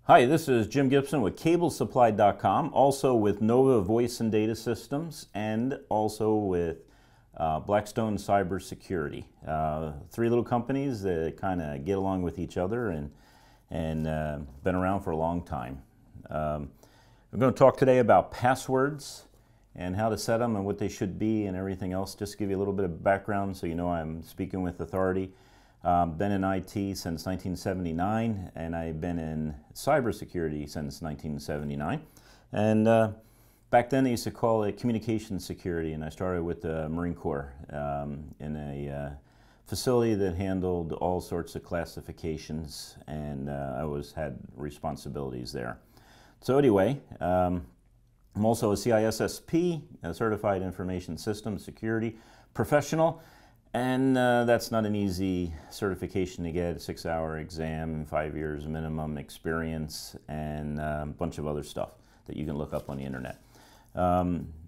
Hi, this is Jim Gibson with CableSupply.com, also with Nova Voice and Data Systems, and also with Blackstone Cybersecurity. Three little companies that kind of get along with each other and been around for a long time. We're going to talk today about passwords and how to set them and what they should be and everything else. Just to give you a little bit of background so you know I'm speaking with authority. Been in IT since 1979, and I've been in cybersecurity since 1979. And back then they used to call it communication security, and I started with the Marine Corps in a facility that handled all sorts of classifications, and I had responsibilities there. So anyway, I'm also a CISSP, a Certified Information Systems Security Professional. And that's not an easy certification to get, a 6-hour exam, 5 years minimum experience, and a bunch of other stuff that you can look up on the internet.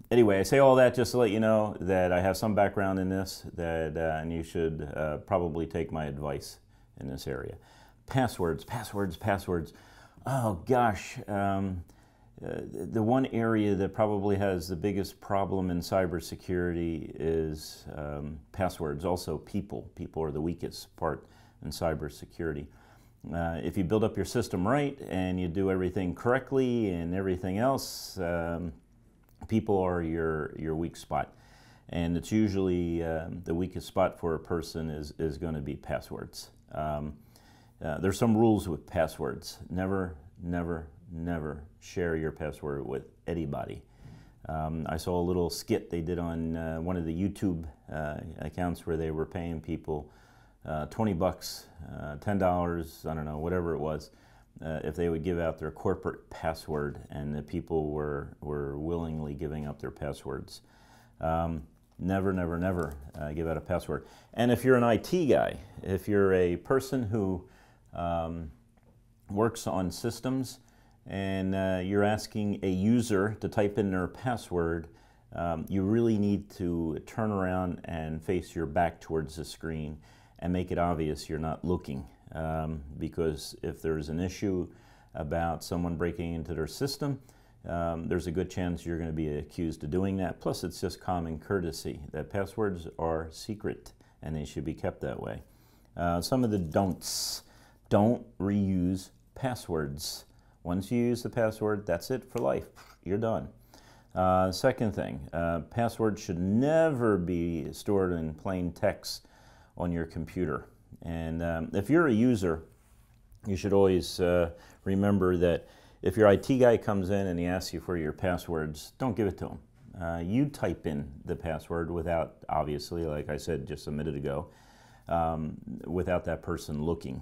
Anyway, I say all that just to let you know that I have some background in this, and you should probably take my advice in this area. Passwords. Oh gosh. The one area that probably has the biggest problem in cybersecurity is passwords. Also, people. People are the weakest part in cybersecurity. If you build up your system right and you do everything correctly and everything else, people are your weak spot. And it's usually the weakest spot for a person is going to be passwords. There's some rules with passwords. Never share your password with anybody. I saw a little skit they did on one of the YouTube accounts where they were paying people $20, $10, I don't know, whatever it was, if they would give out their corporate password, and the people were willingly giving up their passwords. Never give out a password. And if you're an IT guy, if you're a person who works on systems, and you're asking a user to type in their password, you really need to turn around and face your back towards the screen and make it obvious you're not looking. Because if there's an issue about someone breaking into their system, there's a good chance you're going to be accused of doing that. Plus, it's just common courtesy that passwords are secret and they should be kept that way. Some of the don'ts. Don't reuse passwords. Once you use the password, that's it for life. You're done. Second thing, passwords should never be stored in plain text on your computer. And if you're a user, you should always remember that if your IT guy comes in and he asks you for your passwords, don't give it to him. You type in the password without, obviously, like I said just a minute ago, without that person looking.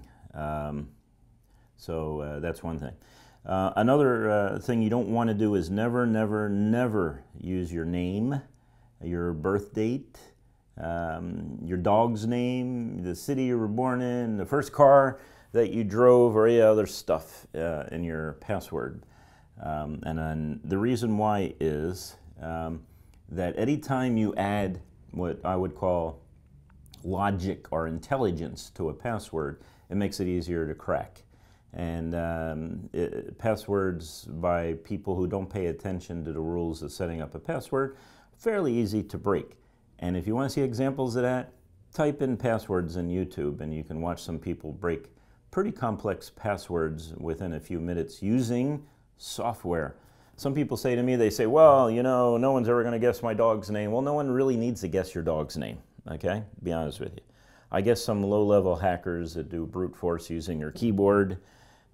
So that's one thing. Another thing you don't want to do is never use your name, your birth date, your dog's name, the city you were born in, the first car that you drove, or any other stuff in your password. And then the reason why is that anytime you add what I would call logic or intelligence to a password, it makes it easier to crack. And passwords by people who don't pay attention to the rules of setting up a password, fairly easy to break. And if you want to see examples of that, type in passwords in YouTube and you can watch some people break pretty complex passwords within a few minutes using software. Some people say to me, they say, well, you know, no one's ever going to guess my dog's name. Well, no one really needs to guess your dog's name, okay? Be honest with you. I guess some low-level hackers that do brute force using your keyboard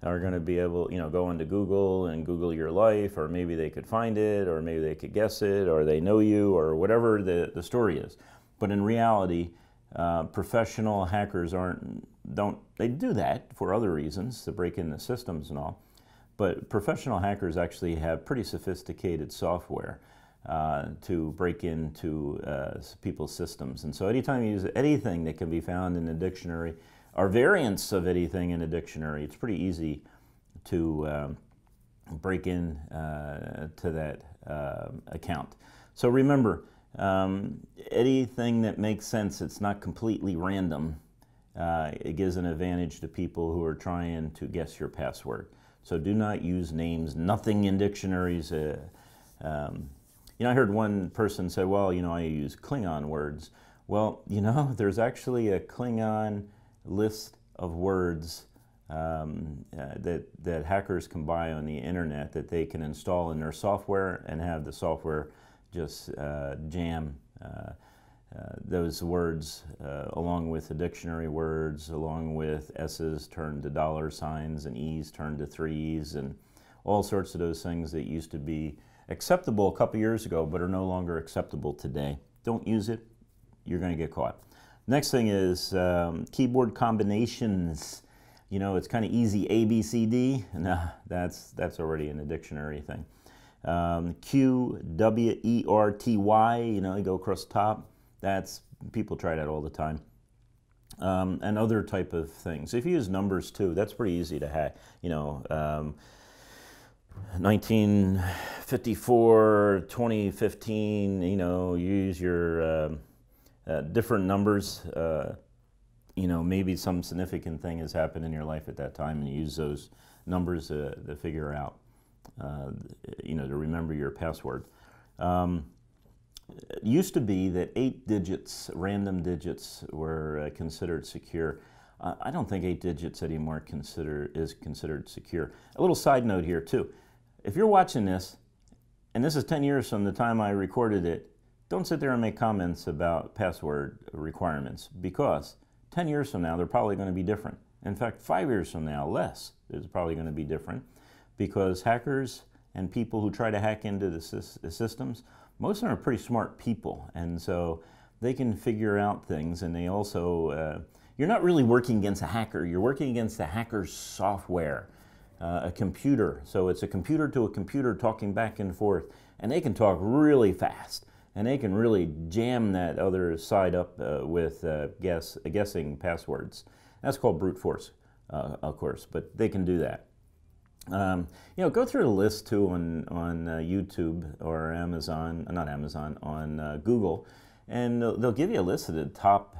are going to be able, go into Google and Google your life, or maybe they could find it, or maybe they could guess it, or they know you, or whatever the story is. But in reality, professional hackers they do that for other reasons, to break into systems and all. But professional hackers actually have pretty sophisticated software to break into people's systems. And so anytime you use anything that can be found in a dictionary, or variants of anything in a dictionary, it's pretty easy to break in to that account. So remember, anything that makes sense, it's not completely random, it gives an advantage to people who are trying to guess your password. So do not use names, nothing in dictionaries. You know, I heard one person say, well, you know, I use Klingon words. Well, you know, there's actually a Klingon list of words that hackers can buy on the internet that they can install in their software and have the software just jam those words along with the dictionary words, along with S's turned to dollar signs and E's turned to threes, and all sorts of those things that used to be acceptable a couple years ago but are no longer acceptable today. Don't use it, you're going to get caught. Next thing is keyboard combinations. You know, it's kind of easy, A, B, C, D. No, that's already in the dictionary thing. Q, W, E, R, T, Y, you know, you go across the top. People try that all the time. And other type of things. If you use numbers too, that's pretty easy to hack. You know, 1954, 2015, you know, use your different numbers. You know, maybe some significant thing has happened in your life at that time, and you use those numbers to figure out, you know, to remember your password. It used to be that 8 digits, random digits, were considered secure. I don't think 8 digits anymore is considered secure. A little side note here too. If you're watching this, and this is 10 years from the time I recorded it, don't sit there and make comments about password requirements, because 10 years from now they're probably going to be different. In fact, 5 years from now, less, is probably going to be different, because hackers and people who try to hack into the systems, most of them are pretty smart people, and so they can figure out things, and they also, you're not really working against a hacker, you're working against the hacker's software, a computer. So it's a computer to a computer talking back and forth, and they can talk really fast, and they can really jam that other side up with guessing passwords. That's called brute force, of course, but they can do that. You know, go through the list too on YouTube or Amazon, not Amazon, on Google, and they'll give you a list of the top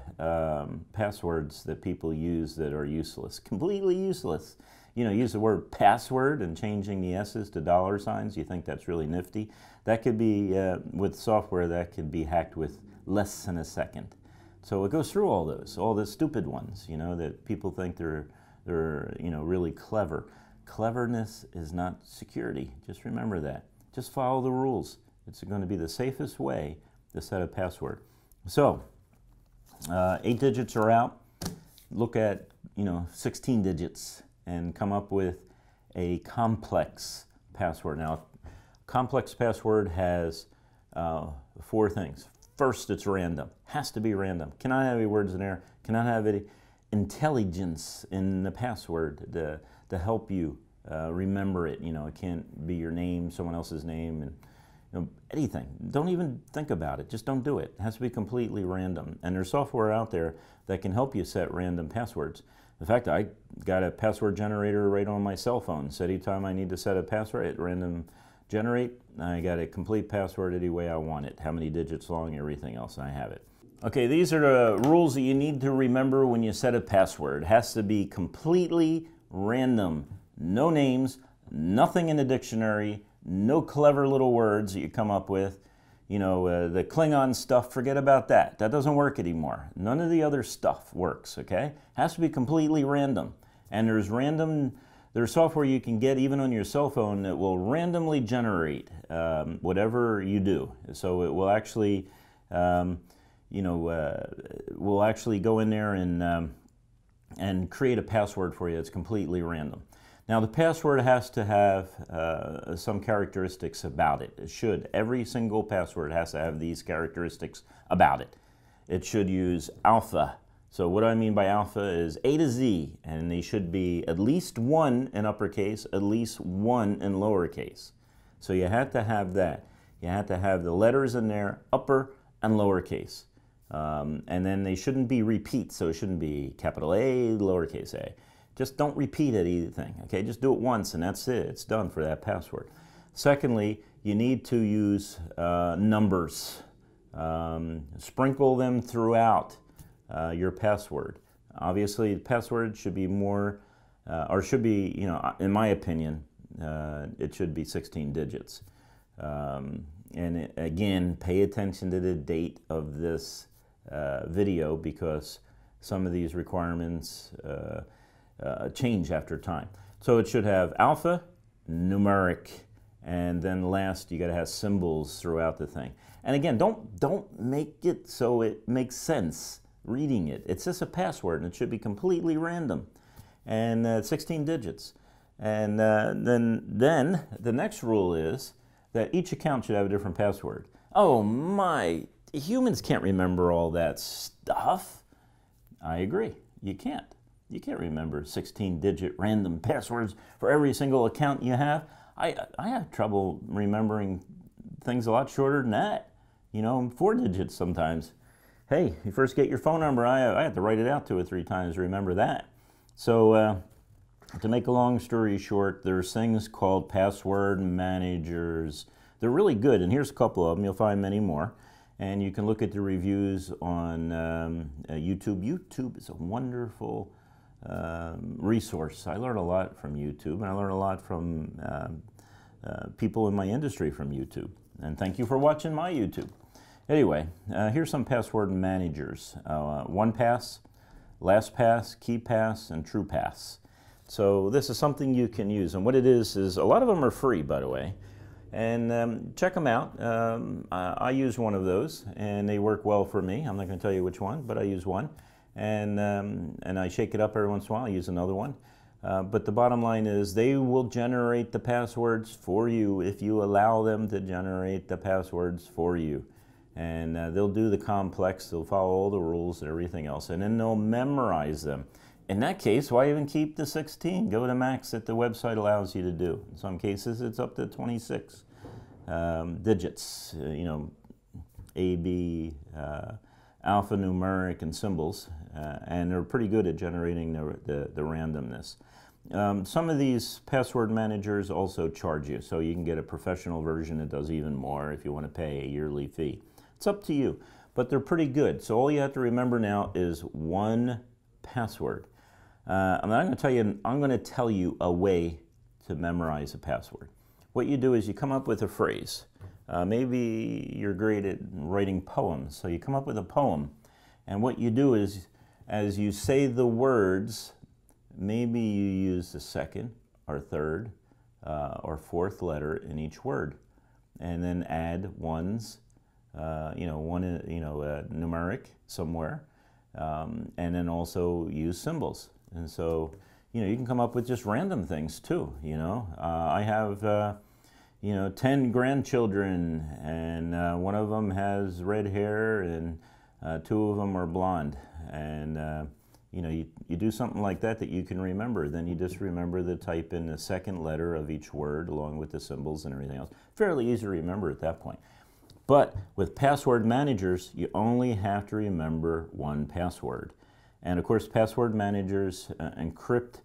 passwords that people use that are useless, completely useless. You know, use the word password and changing the S's to dollar signs. You think that's really nifty? That could be, with software, that could be hacked with less than a second. So it goes through all those, all the stupid ones, you know, that people think they're you know, really clever. Cleverness is not security. Just remember that. Just follow the rules. It's going to be the safest way to set a password. So, 8 digits are out. Look at, you know, 16 digits and come up with a complex password. Now, complex password has 4 things. First, it's random. Has to be random. Cannot have any words in there. Cannot have any intelligence in the password to help you remember it. You know, it can't be your name, someone else's name, and you know, anything. Don't even think about it. Just don't do it. It has to be completely random. And there's software out there that can help you set random passwords. In fact, I got a password generator right on my cell phone. So anytime I need to set a password, hit random generate. I got a complete password any way I want it. How many digits long, everything else, I have it. Okay, these are the rules that you need to remember when you set a password. It has to be completely random. No names, nothing in the dictionary, no clever little words that you come up with. You know, the Klingon stuff, forget about that. That doesn't work anymore. None of the other stuff works, okay? Has to be completely random. And there's software you can get even on your cell phone that will randomly generate whatever you do. So it will actually, you know, will actually go in there and create a password for you that's completely random. Now, the password has to have some characteristics about it. It should. Every single password has to have these characteristics about it. It should use alpha. So what I mean by alpha is A to Z, and they should be at least 1 in uppercase, at least 1 in lowercase. So you have to have that. You have to have the letters in there, upper and lowercase. And then they shouldn't be repeats, so it shouldn't be capital A, lowercase a. Just don't repeat anything, okay? Just do it once and that's it. It's done for that password. Secondly, you need to use numbers. Sprinkle them throughout your password. Obviously, the password should be more or should be, you know, in my opinion, it should be 16 digits. Again, pay attention to the date of this video, because some of these requirements change after time. So it should have alpha, numeric, and then last you got to have symbols throughout the thing. And again, don't make it so it makes sense reading it. It's just a password, and it should be completely random, and 16 digits. And then the next rule is that each account should have a different password. Oh my, humans can't remember all that stuff. I agree, you can't. You can't remember 16-digit random passwords for every single account you have. I have trouble remembering things a lot shorter than that. You know, 4 digits sometimes. Hey, you first get your phone number, I have to write it out 2 or 3 times to remember that. So to make a long story short, there's things called password managers. They're really good, and here's a couple of them. You'll find many more. And you can look at the reviews on YouTube. YouTube is a wonderful resource. I learn a lot from YouTube, and I learn a lot from people in my industry from YouTube. And thank you for watching my YouTube. Anyway, here's some password managers. 1Pass, LastPass, KeePass, and TruePass. So this is something you can use, and what it is a lot of them are free, by the way, and check them out. I use one of those, and they work well for me. I'm not going to tell you which one, but I use one, and I shake it up every once in a while. I use another one, but the bottom line is they will generate the passwords for you if you allow them to generate the passwords for you, and they'll do the complex. They'll follow all the rules and everything else, and then they'll memorize them. In that case, why even keep the 16? Go to max that the website allows you to do. In some cases, it's up to 26 digits, you know, A, B, alphanumeric, and symbols, and they're pretty good at generating the randomness. Some of these password managers also charge you, so you can get a professional version that does even more if you want to pay a yearly fee. It's up to you, but they're pretty good. So all you have to remember now is one password. I'm going to tell you a way to memorize a password. What you do is you come up with a phrase. Maybe you're great at writing poems, so you come up with a poem, and what you do is, as you say the words, maybe you use the second or third or fourth letter in each word, and then add ones, numeric somewhere, and then also use symbols. And so, you know, you can come up with just random things too, you know. I have, 10 grandchildren, and one of them has red hair, and 2 of them are blonde. And, you do something like that you can remember. Then you just remember to type in the second letter of each word along with the symbols and everything else. Fairly easy to remember at that point. But with password managers, you only have to remember one password. And of course, password managers encrypt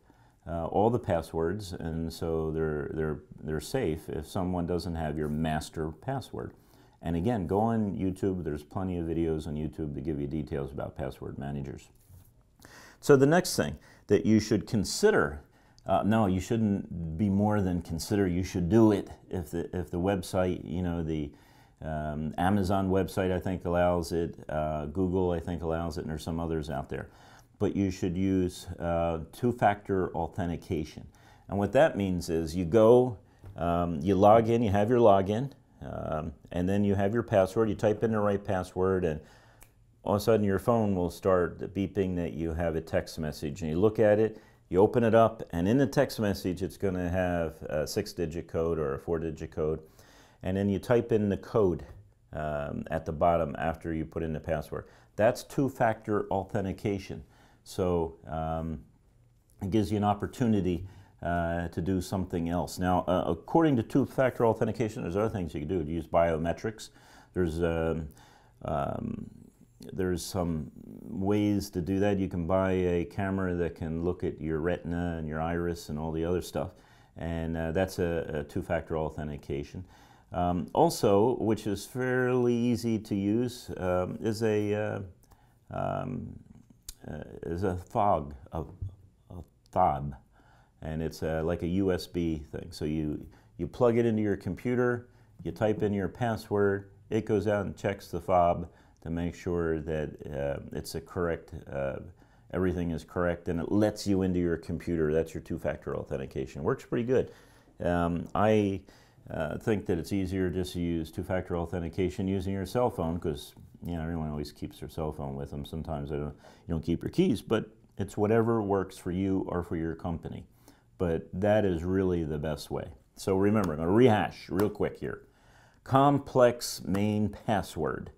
all the passwords, and so they're safe if someone doesn't have your master password. And again, go on YouTube. There's plenty of videos on YouTube to give you details about password managers. So the next thing that you should consider, no, you shouldn't be more than consider. You should do it. If the website, the Amazon website, I think, allows it. Google, I think, allows it, and there's some others out there. But you should use two-factor authentication. And what that means is you go, you log in, you have your login, and then you have your password. You type in the right password, and all of a sudden your phone will start beeping that you have a text message. And you look at it, you open it up, and in the text message it's going to have a 6-digit code or a 4-digit code. And then you type in the code at the bottom after you put in the password. That's two-factor authentication. So it gives you an opportunity to do something else. Now, according to two-factor authentication, there's other things you can do. You use biometrics. There's some ways to do that. You can buy a camera that can look at your retina and your iris and all the other stuff, and that's a two-factor authentication. Also, which is fairly easy to use, is a fob. and it's like a USB thing. So you plug it into your computer, you type in your password, it goes out and checks the fob to make sure that it's a correct, everything is correct, and it lets you into your computer. That's your two-factor authentication. Works pretty good. I think that it's easier just to use two-factor authentication using your cell phone, because everyone always keeps their cell phone with them. Sometimes you don't keep your keys, but it's whatever works for you or for your company. But that is really the best way. So remember, I'm going to rehash real quick here. Complex main password.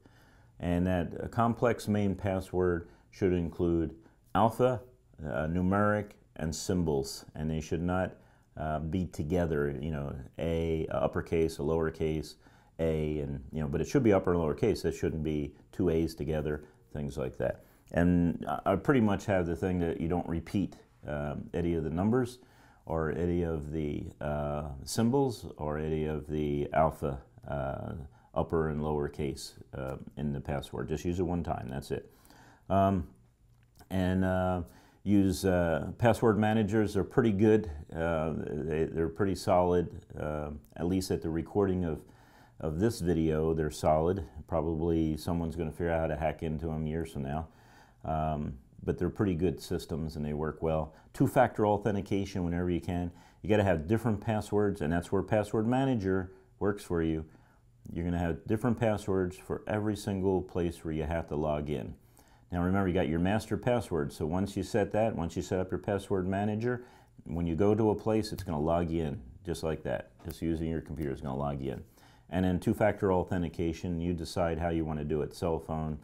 And that complex main password should include alpha, numeric, and symbols. And they should not be together, a uppercase, a lowercase, a, and but it should be upper and lowercase. It shouldn't be two A's together, things like that. And I pretty much have the thing that you don't repeat any of the numbers or any of the symbols or any of the alpha upper and lower case in the password. Just use it one time, that's it. Use password managers. They're pretty good. They're pretty solid, at least at the recording of this video. They're solid. Probably someone's going to figure out how to hack into them years from now. But they're pretty good systems and they work well. Two-factor authentication whenever you can. You got to have different passwords, and that's where Password Manager works for you. You're going to have different passwords for every single place where you have to log in. Now remember, you got your master password, so once you set that, once you set up your Password Manager, when you go to a place, it's going to log you in, just like that. Just using your computer is going to log you in. And then two-factor authentication, you decide how you want to do it. Cell phone,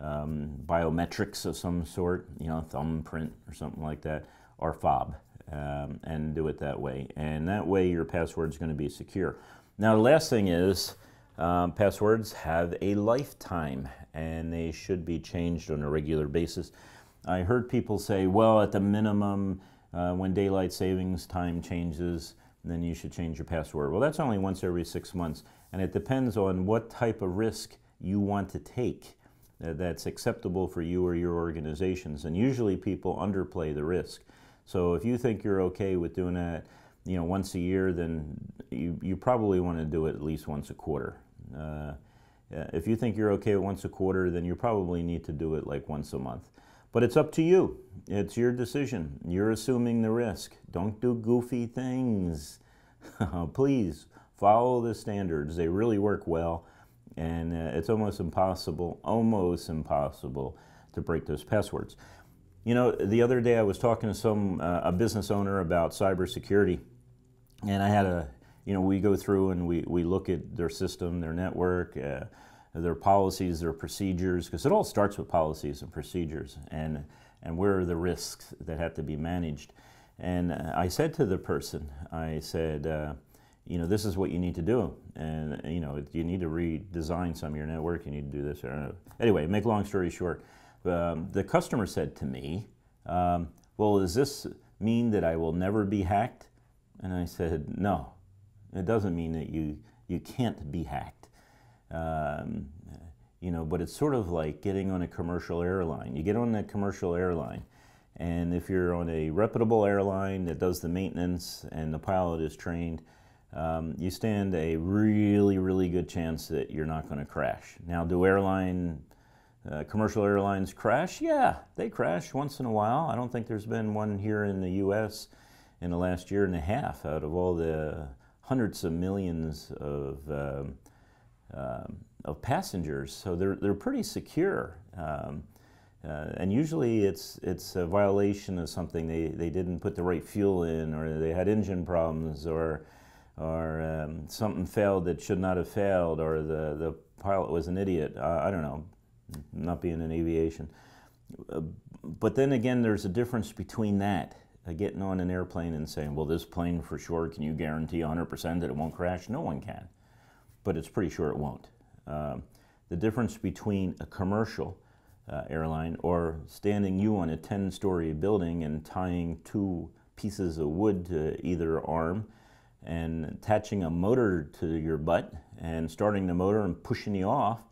biometrics of some sort, thumbprint or something like that, or fob, and do it that way. And that way your password is going to be secure. Now the last thing is, passwords have a lifetime, and they should be changed on a regular basis. I heard people say, well, at the minimum, when daylight savings time changes, then you should change your password. Well, that's only once every 6 months, and it depends on what type of risk you want to take that's acceptable for you or your organizations. And usually people underplay the risk. So if you think you're okay with doing that, once a year, then you probably want to do it at least once a quarter. If you think you're okay with once a quarter, then you probably need to do it like once a month. But it's up to you. It's your decision. You're assuming the risk. Don't do goofy things. Please follow the standards. They really work well, and it's almost impossible to break those passwords. The other day I was talking to a business owner about cybersecurity, and I had we go through and we look at their system, their network, their policies, their procedures, because it all starts with policies and procedures, and where are the risks that have to be managed. And I said to the person, I said, this is what you need to do, and you need to redesign some of your network, you need to do this. Anyway, make long story short, the customer said to me, well, does this mean that I will never be hacked? And I said, no, it doesn't mean that you can't be hacked. But it's sort of like getting on a commercial airline. You get on a commercial airline, and if you're on a reputable airline that does the maintenance and the pilot is trained, you stand a really, really good chance that you're not going to crash. Now, do commercial airlines crash? Yeah, they crash once in a while. I don't think there's been one here in the U.S. in the last year and a half out of all the hundreds of millions of passengers. So they're pretty secure. And usually it's a violation of something. They didn't put the right fuel in, or they had engine problems, or something failed that should not have failed, or the pilot was an idiot. I don't know, not being in aviation. But then again, there's a difference between that, getting on an airplane and saying, well, this plane for sure, can you guarantee 100% that it won't crash? No one can, but it's pretty sure it won't. The difference between a commercial airline or standing you on a 10-story building and tying two pieces of wood to either arm and attaching a motor to your butt and starting the motor and pushing you off,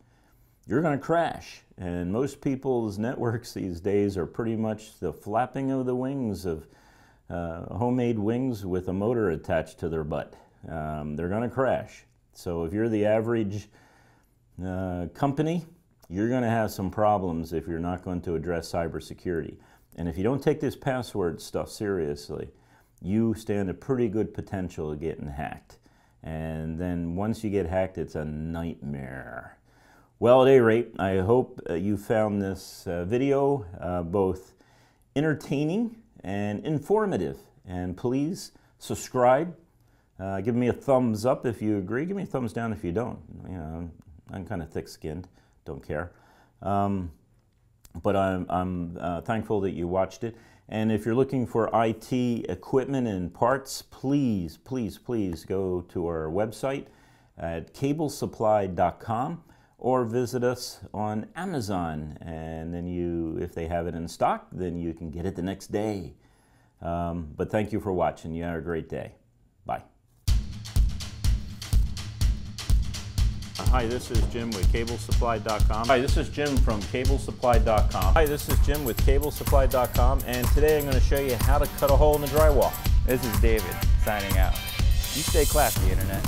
you're going to crash. And most people's networks these days are pretty much the flapping of the wings of homemade wings with a motor attached to their butt. They're going to crash. So if you're the average company, you're going to have some problems if you're not going to address cybersecurity. And if you don't take this password stuff seriously, you stand a pretty good potential of getting hacked. And then once you get hacked, it's a nightmare. Well, at any rate, I hope you found this video both entertaining and informative. And please subscribe. Give me a thumbs up if you agree. Give me a thumbs down if you don't. You know, I'm kind of thick-skinned. Don't care. But I'm thankful that you watched it. And if you're looking for IT equipment and parts, please, please, please go to our website at CableSupply.com or visit us on Amazon. And then if they have it in stock, then you can get it the next day. But thank you for watching. You have a great day. Bye. Hi, this is Jim with CableSupply.com. Hi, this is Jim from CableSupply.com. Hi, this is Jim with CableSupply.com, and today I'm going to show you how to cut a hole in the drywall. This is David signing out. You stay classy, Internet.